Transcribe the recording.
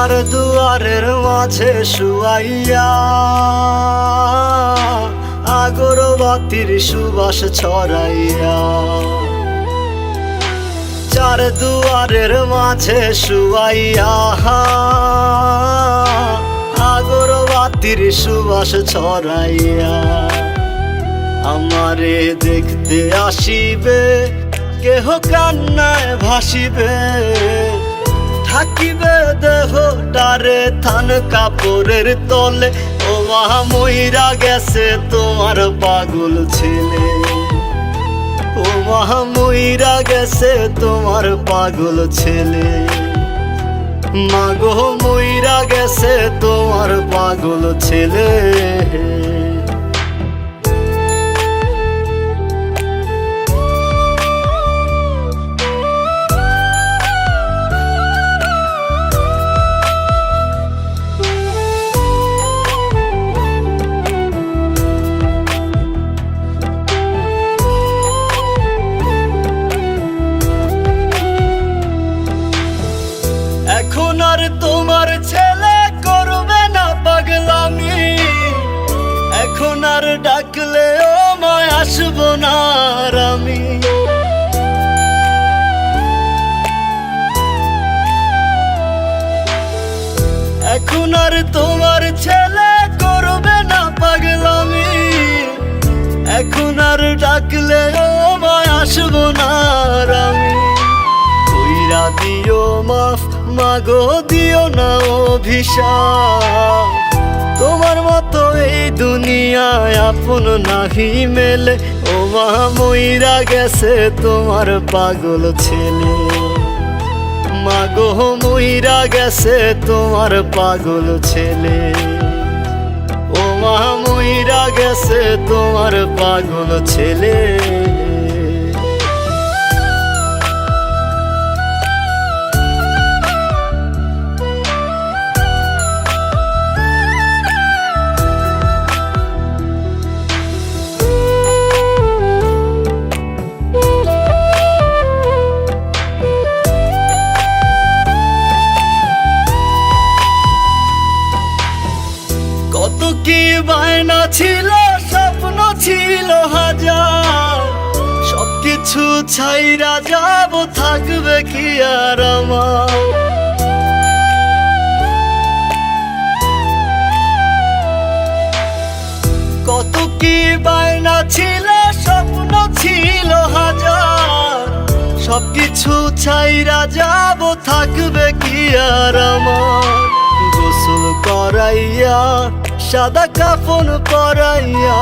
চার দুয়ারের মাঝে শুয়াইয়া আগরবাতির সুবাস ছড়াইয়া, চার দুয়ারের মাঝে শুয়াইয়া আগরবাতির সুবাস ছড়াইয়া, আমারে দেখতে আসিবে কেহ কান্নায় ভাসিবে, থাকিবে দেহটারে থান কাপড়ের তলে। ও মা মইরা গেছে তোমার পাগল ছেলে, ও মা মইরা গেছে তোমার পাগল ছেলে, মাগো মইরা গেছে তোমার পাগল ছেলে। এখন আর তোমার ছেলে করবে না পাগলামি, এখন আর ডাকলে ও মায় আসবো না আর আমি। এখন আর তোমার ছেলে করবে না পাগলামি, এখন আর ডাকলে ও মায় আসবো না আর আমি। কইরা দিও মাফ মাগো দিও না অভিশাপ, তোমার মতো এই দুনিয়ায় আপন নাহি মেলে। ও মা মইরা গেছে তোমার পাগল ছেলে, মাগো মইরা গেছে তোমার পাগল ছেলে, ও মা মইরা গেছে তোমার পাগল ছেলে। কত কি বায়না ছিল, স্বপ্ন ছিল হাজার, সবকিছু ছাইরা যাব, থাকবে কি আর আমার। কত কি বায়না ছিল, স্বপ্ন ছিল হাজার, সবকিছু ছাইরা যাব, থাকবে কি আর আমার। গোসল করাইয়া সাদা কাফন পরাইয়া